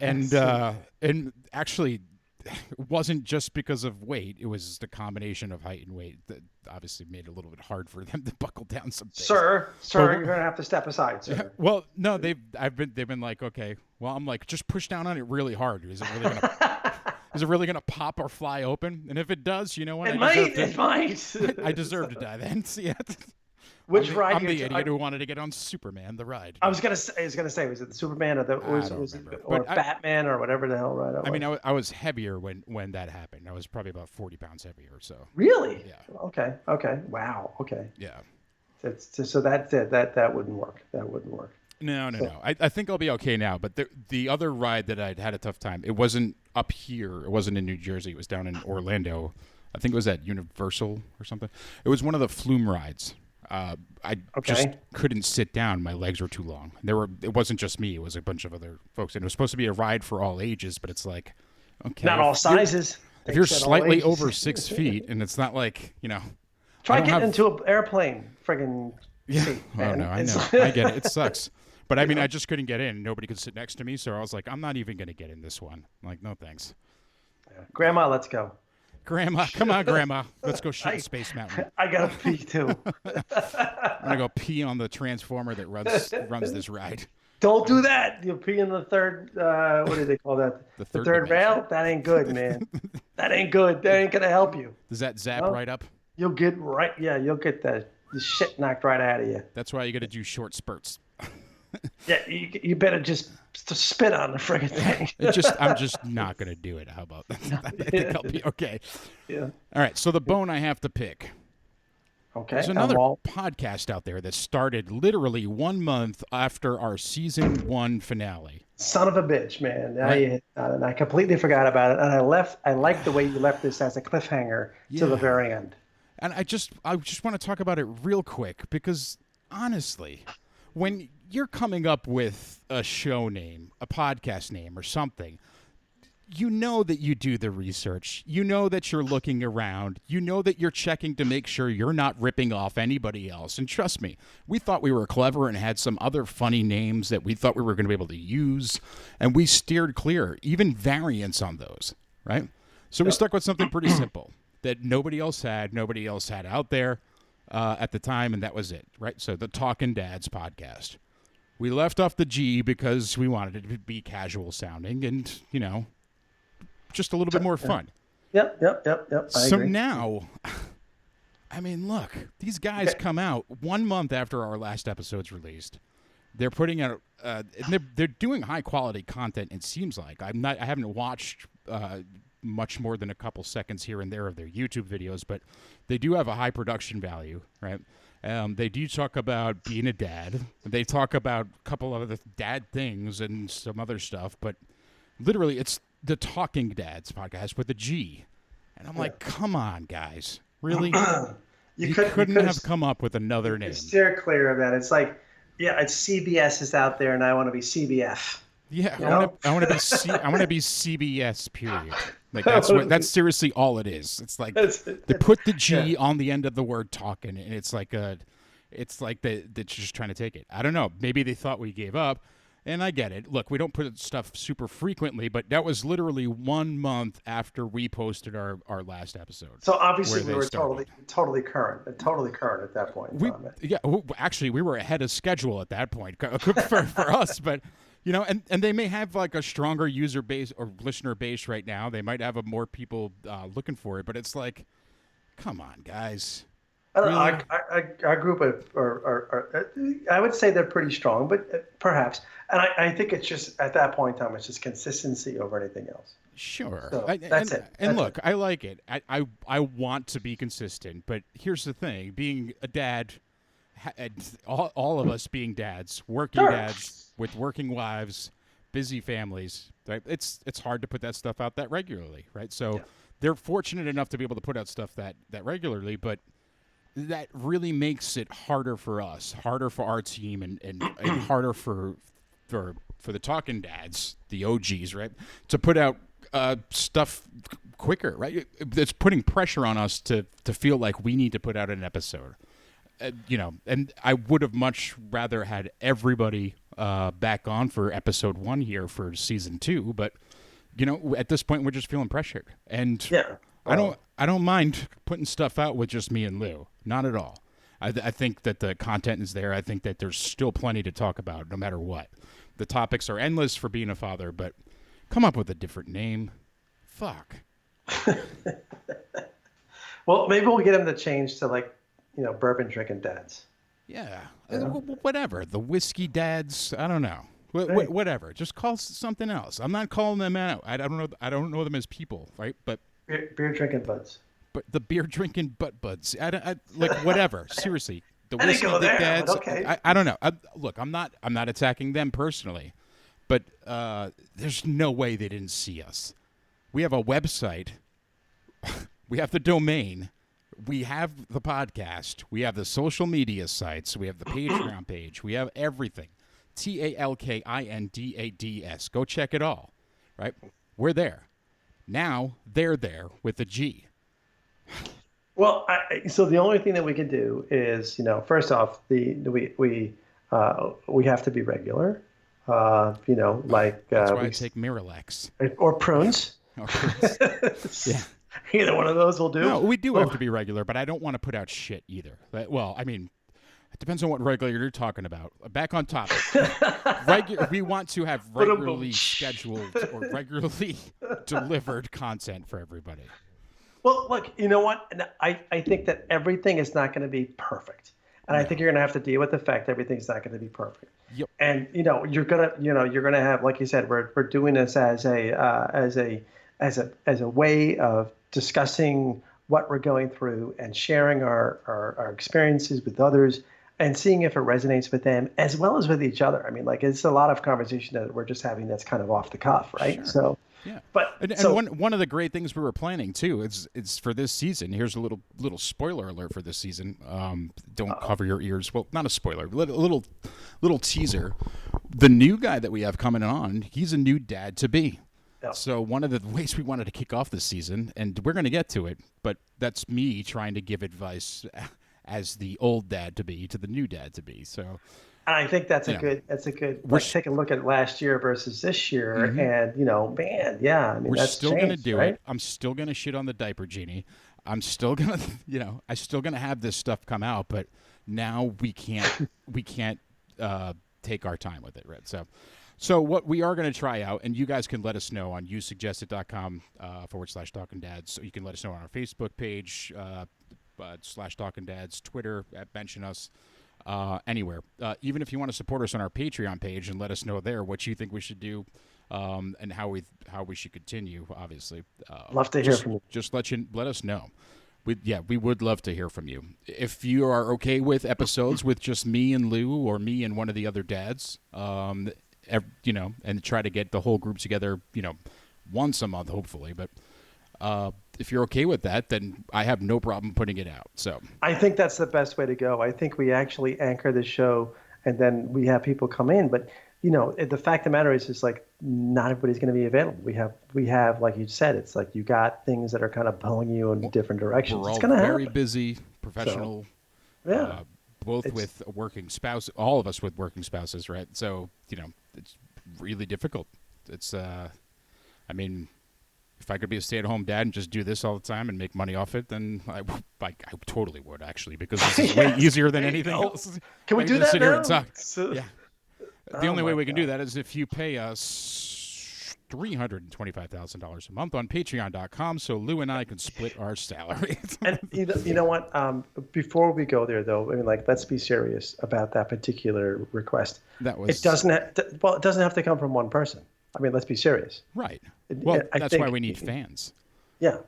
and actually. It wasn't just because of weight. It was the combination of height and weight that obviously made it a little bit hard for them to buckle down some things. Sir, you're going to have to step aside, sir. Yeah, well, no, they've been like, okay. Well, I'm like, just push down on it really hard. Is it really gonna pop or fly open? And if it does, you know what? It might. I deserve to die then. See, Which ride? I'm the idiot who wanted to get on Superman, the ride. I was gonna say, was it the Superman or Batman or whatever the hell ride it was? I mean, I was heavier when that happened. I was probably about 40 pounds heavier. So really? Yeah. Okay. Wow. Okay. Yeah. So that's it. That wouldn't work. No. I think I'll be okay now. But the other ride that I'd had a tough time, it wasn't up here. It wasn't in New Jersey. It was down in Orlando. I think it was at Universal or something. It was one of the Flume rides. I just couldn't sit down. My legs were too long. It wasn't just me. It was a bunch of other folks. And it was supposed to be a ride for all ages, but it's like, okay. Not all sizes. If you're slightly over 6 feet and it's not like, Try getting into an airplane friggin' seat, man. Oh, no, I know. I get it. It sucks. But I mean, I just couldn't get in. Nobody could sit next to me. So I was like, I'm not even going to get in this one. I'm like, no, thanks. Yeah. Grandma, let's go. Grandma, come on, Grandma. Let's go shoot Space Mountain. I got to pee, too. I'm going to go pee on the transformer that runs this ride. Don't do that. You'll pee in the third, what do they call that? The third rail? That ain't good, man. That ain't good. That ain't going to help you. Does that zap right up? You'll get the shit knocked right out of you. That's why you got to do short spurts. Yeah, you better just spit on the friggin' thing. I'm just not going to do it. How about that? I think I'll be okay. Yeah. All right, so the bone I have to pick. Okay. There's another podcast out there that started literally 1 month after our season 1 finale. Son of a bitch, man. And I completely forgot about it. And I like the way you left this as a cliffhanger to the very end. And I just want to talk about it real quick because honestly, when you're coming up with a show name, a podcast name or something, you know that you do the research. You know that you're looking around. You know that you're checking to make sure you're not ripping off anybody else. And trust me, we thought we were clever and had some other funny names that we thought we were going to be able to use. And we steered clear, even variants on those, right? So we stuck with something pretty simple that nobody else had out there at the time, and that was it, right? So the Talkin Dads Podcast. We left off the G because we wanted it to be casual sounding and, just a little bit more fun. Yep. I agree. Now, I mean, look, these guys come out 1 month after our last episode's released. They're putting out, they're doing high quality content. It seems like I haven't watched much more than a couple seconds here and there of their YouTube videos, but they do have a high production value, right? They do talk about being a dad. They talk about a couple of other dad things and some other stuff, but literally it's the Talking Dads Podcast with a G. And I'm like, come on, guys. Really? you couldn't have come up with another name. Steer clear of that. It's like, it's CBS is out there and I want to be CBF. Yeah, I want to be CBS, period. Like that's seriously all it is. It's like they put the G on the end of the word talking, and it's like it's like they're just trying to take it. I don't know. Maybe they thought we gave up. And I get it. Look, we don't put stuff super frequently, but that was literally 1 month after we posted our last episode. So obviously we were totally current at that point. Actually, we were ahead of schedule at that point for us. But and they may have like a stronger user base or listener base right now. They might have more people looking for it. But it's like, come on, guys. I don't know. Our group are I would say they're pretty strong, but perhaps. And I think it's just, at that point in time, it's just consistency over anything else. Sure. So that's it. And look, I like it. I want to be consistent, but here's the thing. Being a dad, all of us being dads, working dads with working wives, busy families, right? It's hard to put that stuff out that regularly, right? So they're fortunate enough to be able to put out stuff that regularly, but that really makes it harder for us, harder for our team, and harder for the Talkin Dads, the OGs, right, to put out stuff quicker, right? It's putting pressure on us to feel like we need to put out an episode, And I would have much rather had everybody back on for episode 1 here for season 2, but at this point we're just feeling pressured, and I don't mind putting stuff out with just me and Lou. Not at all. I think that the content is there. I think that there's still plenty to talk about no matter what. The topics are endless for being a father, but come up with a different name. Fuck. Well, maybe we'll get him to change to bourbon drinking dads. Yeah. Whatever. The whiskey dads. I don't know. Whatever. Just call something else. I'm not calling them out. I don't know them as people, right? But beer drinking buds. But the beer drinking butt buds. I like whatever. Seriously, the whiskey dads. Okay. I don't know. Look, I'm not attacking them personally, but there's no way they didn't see us. We have a website. We have the domain. We have the podcast. We have the social media sites. We have the Patreon page. We have everything. TalkinDads. Go check it all. Right? We're there. Now they're there with a G. Well, so the only thing that we can do is, first off, we have to be regular. That's why I take Miralax or prunes. Yeah, either one of those will do. No, we do have to be regular, but I don't want to put out shit either. Well, I mean, it depends on what regular you're talking about. Back on topic. We want to have regularly scheduled or regularly delivered content for everybody. Well, look, you know what? I think that everything is not going to be perfect. And I think you're going to have to deal with the fact that everything's not going to be perfect. Yep. And you're going to have, like you said, we're doing this as a way of discussing what we're going through and sharing our experiences with others and seeing if it resonates with them as well as with each other. I mean, it's a lot of conversation that we're just having that's kind of off the cuff, right? Sure. So. Yeah, but one of the great things we were planning too is for this season. Here's a little spoiler alert for this season. Don't cover your ears. Well, not a spoiler, little teaser. The new guy that we have coming on, he's a new dad to be. Yeah. So one of the ways we wanted to kick off this season, and we're going to get to it, but that's me trying to give advice as the old dad to be to the new dad to be. So. And I think that's a good. Let's take a look at last year versus this year, and man, yeah. I mean, we're that's still going to do it. I'm still going to shit on the diaper genie. I'm still gonna, I'm still gonna have this stuff come out, but now we can't take our time with it, right? So what we are going to try out, and you guys can let us know on yousuggested.com/Talkin Dads. So you can let us know on our Facebook page /Talkin Dads, Twitter mention us. Anywhere, even if you want to support us on our Patreon page and let us know there what you think we should do, and how we should continue. Obviously, love to hear from you. Just let us know. We would love to hear from you. If you are okay with episodes with just me and Lou or me and one of the other dads, and try to get the whole group together, once a month, hopefully, but. If you're okay with that, then I have no problem putting it out. So I think that's the best way to go. I think we actually anchor the show and then we have people come in. But, the fact of the matter is not everybody's going to be available. We have, like you said, it's like you got things that are kind of pulling you in different directions. We're all it's going to very happen. Busy, professional, both with a working spouse, all of us with working spouses, right? So, it's really difficult. It's, I mean, if I could be a stay-at-home dad and just do this all the time and make money off it, then I totally would, actually, because this is way easier than anything else. Can we do that now? Yeah. The only way we can do that is if you pay us $325,000 a month on Patreon.com, so Lou and I can split our salaries. And you know what? Before we go there, though, I mean, let's be serious about that particular request. It doesn't have to come from one person. I mean, let's be serious. Right. Well, that's why we need fans. Yeah.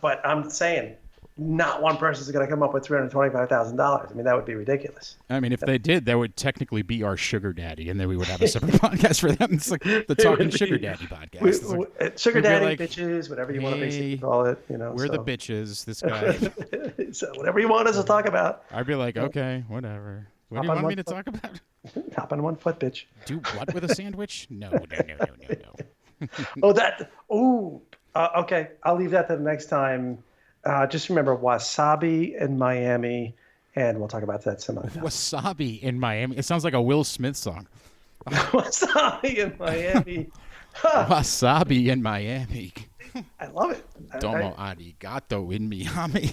But I'm saying not one person is going to come up with $325,000. I mean, that would be ridiculous. I mean, if they did, that would technically be our sugar daddy, and then we would have a separate podcast for them. It's like the Talking Sugar Daddy podcast. Sugar daddy, bitches, whatever you want to basically call it. We're the bitches, this guy. So whatever you want us to talk about. I'd be like, okay, whatever. What do you want me to talk about? Hop on 1 foot, bitch. Do what with a sandwich? No. Okay. I'll leave that to the next time. Just remember wasabi in Miami, and we'll talk about that some other time. Wasabi in Miami. It sounds like a Will Smith song. Wasabi in Miami. Wasabi in Miami. I love it. Domo arigato in Miami.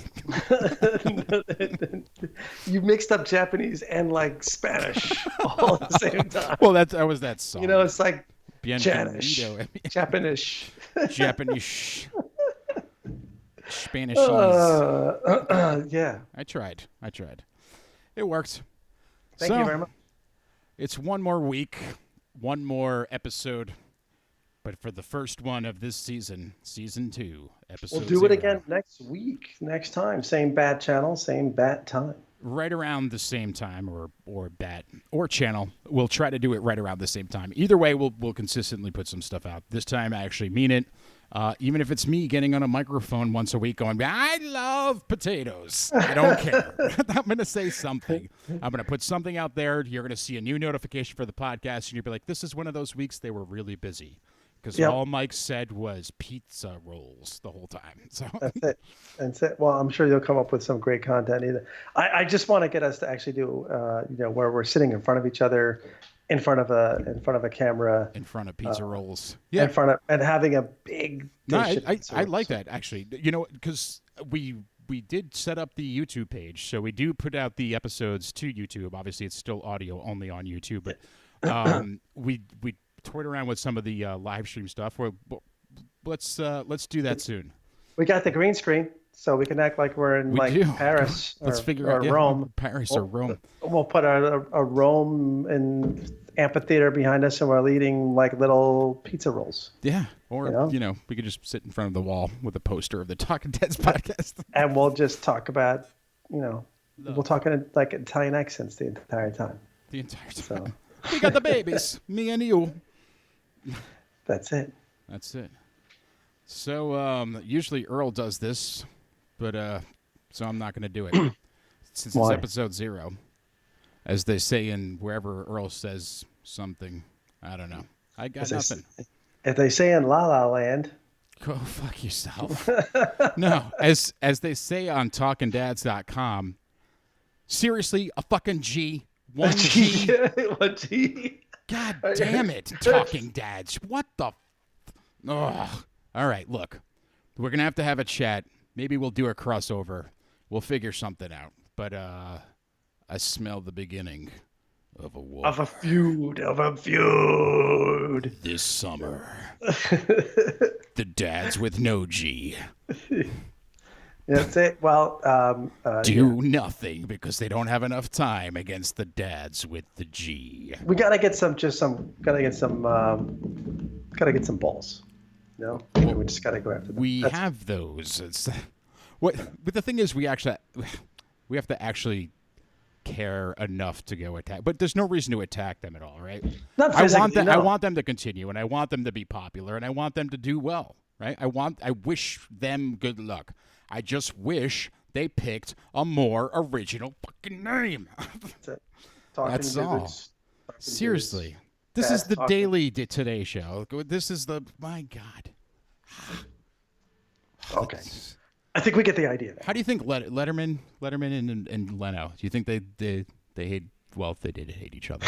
You mixed up Japanese and Spanish all at the same time. Well, that was that song. It's like Japanese. Japanese. Spanish. Yeah. I tried. It worked. Thank you very much. It's one more week, one more episode. But for the first one of this season, season 2, episode We'll do it again next week, next time. Same bat channel, same bat time. Right around the same time, or bat, or channel. We'll try to do it right around the same time. Either way, we'll consistently put some stuff out. This time, I actually mean it. Even if it's me getting on a microphone once a week going, I love potatoes. I don't care. I'm going to say something. I'm going to put something out there. You're going to see a new notification for the podcast, and you'll be like, this is one of those weeks they were really busy. Because all Mike said was pizza rolls the whole time. So That's it. Well, I'm sure you'll come up with some great content. Either I just want to get us to actually do, where we're sitting in front of each other, in front of a camera, in front of pizza rolls, in front of, and having a big. I like that actually. Because we did set up the YouTube page, so we do put out the episodes to YouTube. Obviously, it's still audio only on YouTube, but we toyed around with some of the live stream stuff. Let's do that soon. We got the green screen, so we can act like we're in Paris. Let's figure out Rome. Paris or Rome. We'll put a Rome in amphitheater behind us, and we're eating little pizza rolls. Yeah, or we could just sit in front of the wall with a poster of the Talkin Dads podcast, and we'll just talk about we'll talk in Italian accents the entire time. So. We got the babies, me and you. That's it. So usually Earl does this, but so I'm not going to do it since Why? it's episode 0, as they say in wherever Earl says something. I don't know. I got nothing. If they say in La La Land, go fuck yourself. No, as they say on talkindads.com. Seriously, a fucking G. One G. One G. God damn it, Talking Dads. What the? Ugh. All right, look. We're going to have a chat. Maybe we'll do a crossover. We'll figure something out. But I smell the beginning of a war. Of a feud. This summer. The dads with no G. That's it. Well, do nothing because they don't have enough time against the dads with the G. We gotta get some balls. We just gotta go after them. We have those. But the thing is, we have to actually care enough to go attack. But there's no reason to attack them at all, right? Not physically, I want them to continue, and I want them to be popular, and I want them to do well, right? I wish them good luck. I just wish they picked a more original fucking name. That's all. Seriously. This is the Daily Today Show. This is my God. Okay. I think we get the idea there. How do you think Letterman and Leno? Do you think they hate? Well, they did hate each other.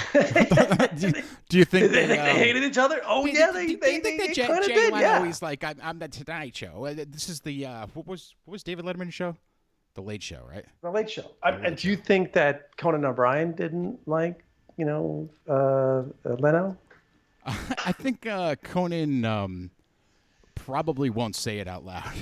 do you think they hated each other? Oh yeah, they think that Jay Leno? Yeah. He's like, I'm the Tonight Show. This is the what was David Letterman's show? The Late Show, right? The Late Show. And do you think that Conan O'Brien didn't like Leno? I think Conan probably won't say it out loud.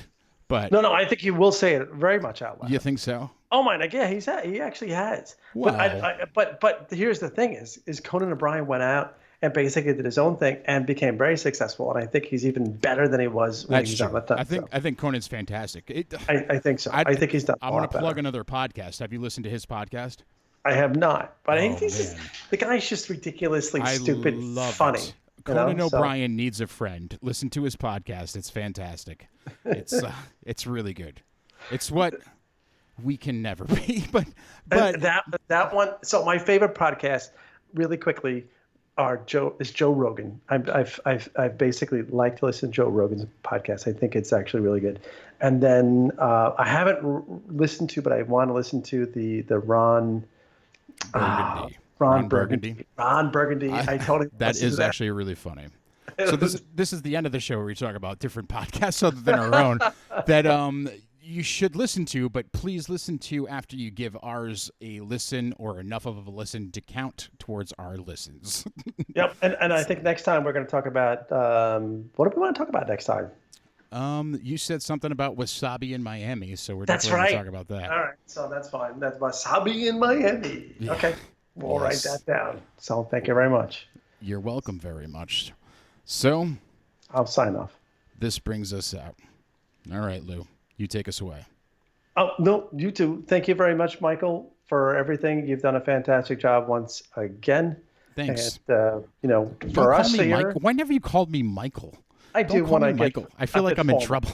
But no, I think he will say it very much out loud. You think so? Oh my, yeah, he actually has. Well, but here's the thing: is Conan O'Brien went out and basically did his own thing and became very successful, and I think he's even better than he was when he was on the top. I think Conan's fantastic. I think so. I think he's done. I want to plug another podcast. Have you listened to his podcast? I have not, but the guy's just ridiculously stupid, funny. Conan O'Brien needs a friend. Listen to his podcast. It's fantastic. It's really good. It's what we can never be. But that one. So my favorite podcast, really quickly, is Joe Rogan. I've basically liked to listen to Joe Rogan's podcast. I think it's actually really good. And then I haven't listened to, but I want to listen to the Ron Burgundy. Ron Burgundy. I totally. That is actually really funny. So this is the end of the show where we talk about different podcasts other than our own that you should listen to, but please listen to after you give ours a listen or enough of a listen to count towards our listens. Yep, and I think next time we're going to talk about what do we want to talk about next time? You said something about wasabi in Miami, so we're definitely going to talk about that. All right, so that's fine. That's wasabi in Miami. Yeah. Okay. We'll write that down. So thank you very much. You're welcome very much. So I'll sign off. This brings us out. All right, Lou, you take us away. Oh, no, you too. Thank you very much, Michael, for everything. You've done a fantastic job once again. Thanks. And, for us here. Michael. Why never you called me Michael? I do when I Michael. I feel like I'm in trouble.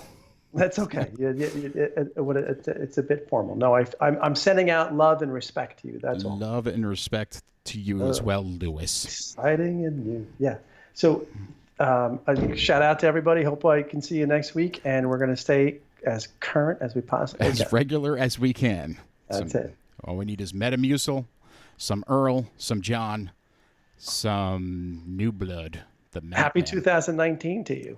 That's okay. It's a bit formal. No, I'm sending out love and respect to you. That's all. Love and respect to you as well, Lewis. Exciting and new. Yeah. So a shout out to everybody. Hope I can see you next week. And we're going to stay as current as we possibly can. As regular as we can. That's it. All we need is Metamucil, some Earl, some John, some new blood. Happy 2019 to you.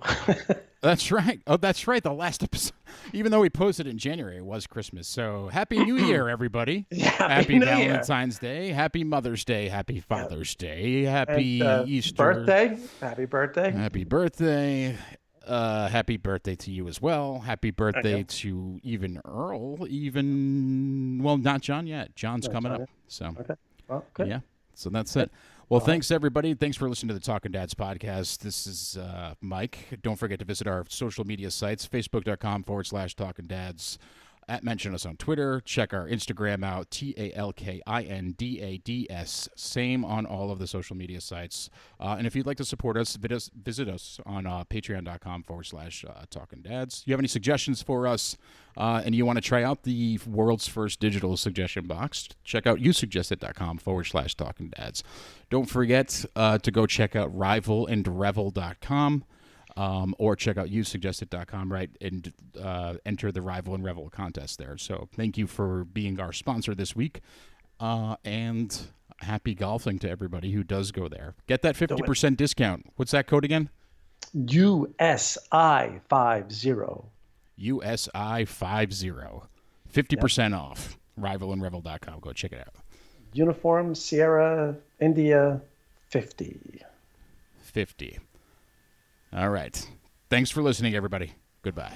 That's right. Oh, that's right. The last episode, even though we posted in January, it was Christmas. So happy New Year, everybody. Happy Valentine's Day. Happy Mother's Day. Happy Father's Day. Happy Easter. Birthday. Happy birthday. Happy birthday. Happy birthday to you as well. Happy birthday to even Earl. Well, not John yet. John's coming up. So, okay. Well, good. Yeah. So that's it. Well, thanks, everybody. Thanks for listening to the Talkin Dads Podcast. This is Mike. Don't forget to visit our social media sites, facebook.com/Talkin Dads. Mention us on Twitter. Check our Instagram out, TalkinDads. Same on all of the social media sites. And if you'd like to support us, visit us on patreon.com/Talkin Dads. You have any suggestions for us and you want to try out the world's first digital suggestion box, check out yousuggested.com/Talkin Dads. Don't forget to go check out rivalandrevel.com. Or check out yousuggested.com, right, and enter the Rival and Revel contest there. So thank you for being our sponsor this week, and happy golfing to everybody who does go there. Get that 50% discount. What's that code again? USI50. USI50. 50% off. Rivalandrevel.com. Go check it out. Uniform Sierra India 50. 50. All right. Thanks for listening, everybody. Goodbye.